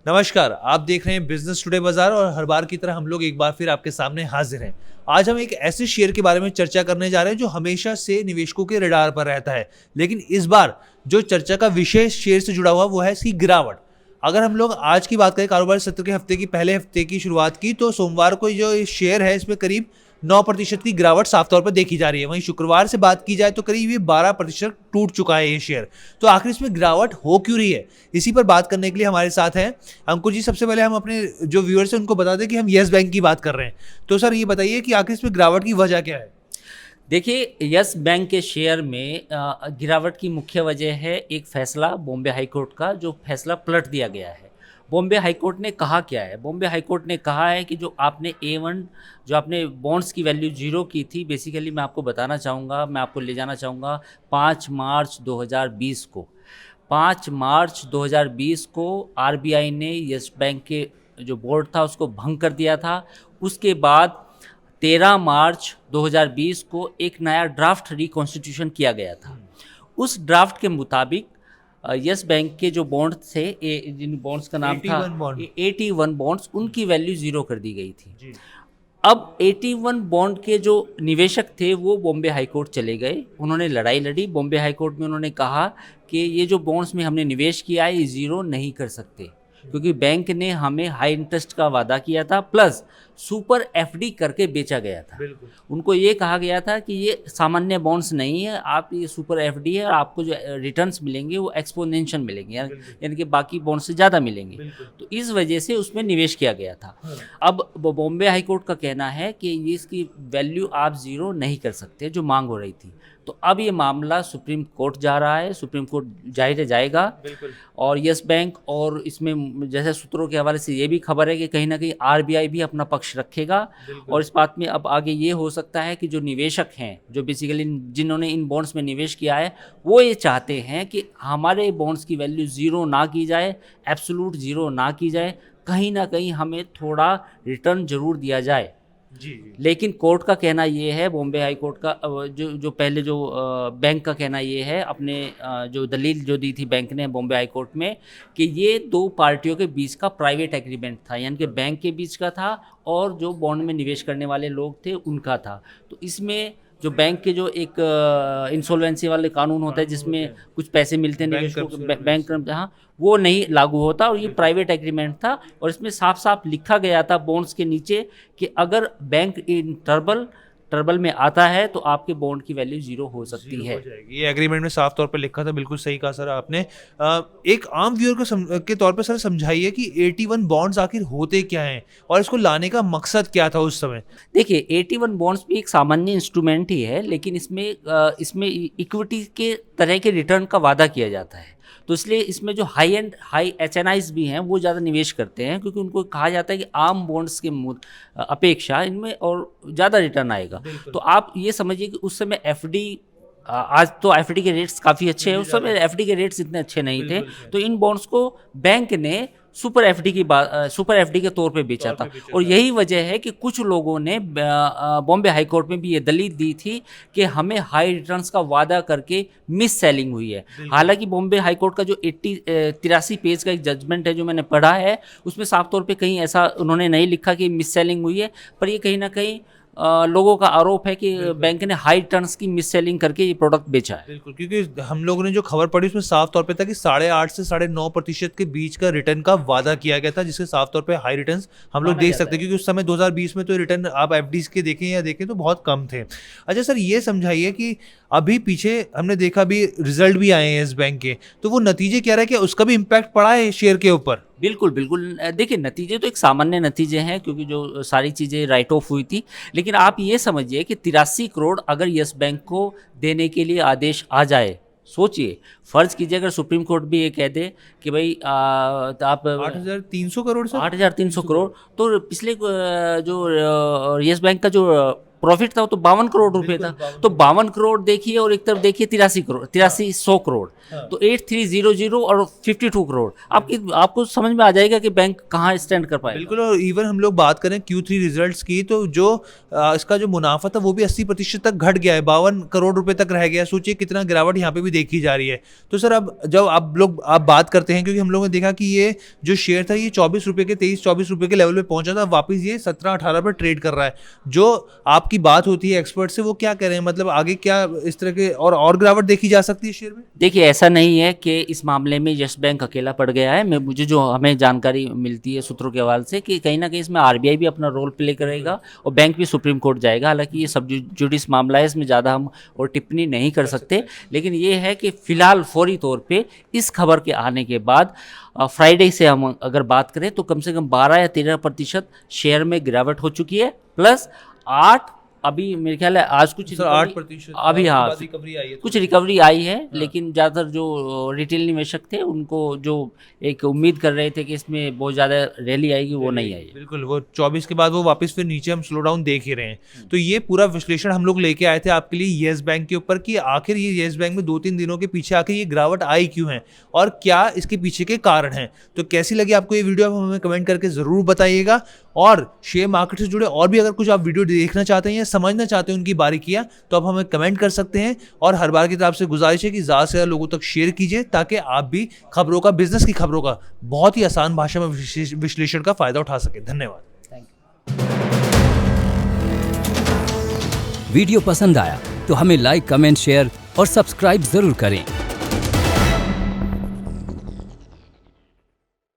नमस्कार, आप देख रहे हैं बिजनेस टुडे बाजार और हर बार की तरह हम लोग एक बार फिर आपके सामने हाजिर हैं। आज हम एक ऐसे शेयर के बारे में चर्चा करने जा रहे हैं जो हमेशा से निवेशकों के रडार पर रहता है, लेकिन इस बार जो चर्चा का विषय शेयर से जुड़ा हुआ वो है इसकी गिरावट। अगर हम लोग आज की बात करें कारोबार सत्र के हफ्ते की पहले हफ्ते की शुरुआत की तो सोमवार को जो ये शेयर है इसमें करीब 9% की गिरावट साफ तौर पर देखी जा रही है। वहीं शुक्रवार से बात की जाए तो करीब ये 12% टूट चुका है ये शेयर। तो आखिर इसमें गिरावट हो क्यों रही है, इसी पर बात करने के लिए हमारे साथ हैं अंकुर जी। सबसे पहले हम अपने जो व्यूअर्स हैं उनको बता दें कि हम येस बैंक की बात कर रहे हैं। तो सर ये बताइए कि आखिर इसमें गिरावट की वजह क्या है? देखिए, यस बैंक के शेयर में गिरावट की मुख्य वजह है एक फैसला बॉम्बे हाई कोर्ट का, जो फैसला पलट दिया गया है। बॉम्बे हाई कोर्ट ने कहा क्या है? बॉम्बे हाई कोर्ट ने कहा है कि जो आपने A1 जो आपने बॉन्ड्स की वैल्यू जीरो की थी, बेसिकली मैं आपको बताना चाहूँगा, मैं आपको ले जाना चाहूँगा 5 मार्च 2020 को। 5 मार्च 2020 को RBI ने यस बैंक के जो बोर्ड था उसको भंग कर दिया था। उसके बाद 13 मार्च 2020 को एक नया ड्राफ्ट रिकॉन्स्टिट्यूशन किया गया था। उस ड्राफ्ट के मुताबिक यस बैंक के जो बॉन्ड थे, जिन बॉन्ड्स का नाम था 81 बॉन्ड्स, उनकी वैल्यू जीरो कर दी गई थी जी। अब 81 बॉन्ड के जो निवेशक थे वो बॉम्बे हाई कोर्ट चले गए। उन्होंने लड़ाई लड़ी बॉम्बे हाई कोर्ट में। उन्होंने कहा कि ये जो बॉन्ड्स में हमने निवेश किया है ये ज़ीरो नहीं कर सकते, क्योंकि बैंक ने हमें हाई इंटरेस्ट का वादा किया था, प्लस सुपर एफडी करके बेचा गया था। उनको ये कहा गया था कि ये सामान्य बॉन्ड्स नहीं है, आप ये सुपर एफडी है और आपको जो रिटर्न्स मिलेंगे वो एक्सपोनेंशियल मिलेंगे, यानी कि बाकी बॉन्ड से ज़्यादा मिलेंगे। तो इस वजह से उसमें निवेश किया गया था। अब बॉम्बे हाई कोर्ट का कहना है कि ये इसकी वैल्यू आप ज़ीरो नहीं कर सकते, जो मांग हो रही थी। तो अब ये मामला सुप्रीम कोर्ट जा रहा है, सुप्रीम कोर्ट जाहिर जाएगा। और यस बैंक, और इसमें जैसे सूत्रों के हवाले से ये भी खबर है कि कहीं ना कहीं RBI भी अपना पक्ष रखेगा। और इस बात में अब आगे ये हो सकता है कि जो निवेशक हैं, जो बेसिकली जिन्होंने इन बॉन्ड्स में निवेश किया है, वो ये चाहते हैं कि हमारे बॉन्ड्स की वैल्यू ज़ीरो ना की जाए, एब्सोल्यूट ज़ीरो ना की जाए, कहीं ना कहीं हमें थोड़ा रिटर्न ज़रूर दिया जाए जी। लेकिन कोर्ट का कहना ये है, बॉम्बे हाई कोर्ट का जो पहले जो बैंक का कहना ये है, अपने जो दलील जो दी थी बैंक ने बॉम्बे हाई कोर्ट में, कि ये दो पार्टियों के बीच का प्राइवेट एग्रीमेंट था, यानी कि बैंक के बीच का था और जो बॉन्ड में निवेश करने वाले लोग थे उनका था। तो इसमें जो बैंक के जो एक इंसॉल्वेंसी वाले कानून होता है जिसमें कुछ पैसे मिलते हैं निवेशकों को, बैंक, हाँ, वो नहीं लागू होता। और ये प्राइवेट एग्रीमेंट था और इसमें साफ साफ लिखा गया था बॉन्ड्स के नीचे कि अगर बैंक इन ट्रबल में आता है तो आपके बॉन्ड की वैल्यू जीरो हो सकती है। ये एग्रीमेंट में साफ तौर पर लिखा था। बिल्कुल सही कहा सर आपने। एक आम व्यूअर के तौर पर सर समझाइए कि 81 बॉन्ड्स आखिर होते क्या हैं और इसको लाने का मकसद क्या था उस समय? देखिए, 81 बॉन्ड्स भी एक सामान्य इंस्ट्रूमेंट ही है, लेकिन इसमें इक्विटी के तरह के रिटर्न का वादा किया जाता है। तो इसलिए इसमें जो हाई HNIs भी हैं वो ज़्यादा निवेश करते हैं, क्योंकि उनको कहा जाता है कि आम बॉन्ड्स के अपेक्षा इनमें और ज़्यादा रिटर्न आएगा। तो आप ये समझिए कि उस समय FD, आज तो FD के रेट्स काफ़ी अच्छे हैं, उस समय FD के रेट्स इतने अच्छे नहीं थे। तो इन बॉन्ड्स को बैंक ने सुपर एफडी के तौर पे बेचा था। और यही वजह है कि कुछ लोगों ने बॉम्बे हाई कोर्ट में भी ये दलील दी थी कि हमें हाई रिटर्न्स का वादा करके मिस सेलिंग हुई है। हालांकि बॉम्बे हाई कोर्ट का जो 83 पेज का एक जजमेंट है जो मैंने पढ़ा है, उसमें साफ तौर पे कहीं ऐसा उन्होंने नहीं लिखा कि मिस सेलिंग हुई है, पर ये कहीं ना कहीं लोगों का आरोप है कि बैंक ने हाई टर्न्स की मिस सेलिंग करके ये प्रोडक्ट बेचा है। बिल्कुल, क्योंकि हम लोगों ने जो खबर पढ़ी उसमें साफ तौर पे था कि 8.5 से 9.5% के बीच का रिटर्न का वादा किया गया था, जिसके साफ तौर पे हाई रिटर्न्स हम लोग देख सकते हैं, क्योंकि उस समय 2020 में तो रिटर्न आप FDs के देखें या देखें तो बहुत कम थे। अच्छा सर, ये समझाइए कि अभी पीछे हमने देखा भी रिजल्ट भी आए हैं इस बैंक के, तो वो नतीजे क्या रहे, कि उसका भी इम्पैक्ट पड़ा है शेयर के ऊपर? बिल्कुल बिल्कुल। देखिए, नतीजे तो एक सामान्य नतीजे हैं, क्योंकि जो सारी चीज़ें राइट ऑफ हुई थी। लेकिन आप ये समझिए कि 83 करोड़ अगर यस बैंक को देने के लिए आदेश आ जाए, सोचिए, फर्ज कीजिए अगर सुप्रीम कोर्ट भी ये कह दे कि भाई आप 8,300 करोड़, सर 8,300 करोड़, तो पिछले जो यस बैंक का जो प्रॉफिट था वो तो 52 करोड़ रुपए था। तो 52 करोड़ देखिए और एक तरफ देखिए 83 करोड़, तो 8300 और 52 करोड़, आपको समझ में आ जाएगा कि बैंक कहाँ स्टैंड कर पाएगा। बिल्कुल। और इवन हम लोग बात करें Q3 रिजल्ट्स की, तो जो इसका जो मुनाफा था वो भी 80% तक घट गया है, 52 करोड़ रुपए तक रह गया। सोचिए कितना गिरावट यहाँ पे भी देखी जा रही है। तो सर अब जब आप बात करते हैं, क्योंकि हम लोगों ने देखा कि ये जो शेयर था ये 24 रुपए के 23-24 रुपए के लेवल पे पहुंचा था, वापस ये 17-18 पर ट्रेड कर रहा है। जो आपकी बात होती है एक्सपर्ट से, वो क्या कह रहे हैं, मतलब आगे क्या इस तरह के और गिरावट देखी जा सकती है शेयर में? देखिए, ऐसा नहीं है कि इस मामले में यस बैंक अकेला पड़ गया है। मुझे जो हमें जानकारी मिलती है सूत्रों के हवाले से कि कहीं ना कहीं इसमें आरबीआई भी अपना रोल प्ले करेगा और बैंक भी सुप्रीम कोर्ट जाएगा। हालांकि ये सब जुडिस मामला है, इसमें ज़्यादा हम और टिप्पणी नहीं कर सकते, लेकिन ये है कि फिलहाल फौरी तौर पे इस खबर के आने के बाद फ्राइडे से हम अगर बात करें तो कम से कम 12 या 13% शेयर में गिरावट हो चुकी है, प्लस 8 अभी मेरे ख्याल है आज कुछ 8% अभी, हाँ, रिकवरी आई है, कुछ रिकवरी आई है। लेकिन ज़्यादातर जो रिटेल निवेशक थे उनको जो एक उम्मीद कर रहे थे कि इसमें बहुत ज़्यादा रैली आएगी, वो नहीं आई। बिल्कुल, वो 24 के बाद वो वापस फिर नीचे हम स्लो डाउन देख ही रहे हैं। तो ये पूरा विश्लेषण हम लोग लेके आए थे आपके लिए येस बैंक के ऊपर कि आखिर ये येस बैंक में 2-3 दिनों के पीछे आखिर ये गिरावट आई क्यों है और क्या इसके पीछे के कारण हैं। तो कैसी लगी आपको ये वीडियो, आप हमें कमेंट करके ज़रूर बताइएगा। और शेयर मार्केट से जुड़े और भी अगर कुछ आप वीडियो देखना चाहते हैं या समझना चाहते हैं उनकी बारीकियां, तो आप हमें कमेंट कर सकते हैं। और हर बार की तरफ से गुजारिश है कि ज़्यादा से ज़्यादा लोगों तक शेयर कीजिए, ताकि आप भी खबरों का, बिजनेस की खबरों का बहुत ही आसान भाषा में विश्लेषण का फायदा उठा सके। धन्यवाद। Thank you. वीडियो पसंद आया तो हमें लाइक, कमेंट, शेयर और सब्सक्राइब जरूर करें।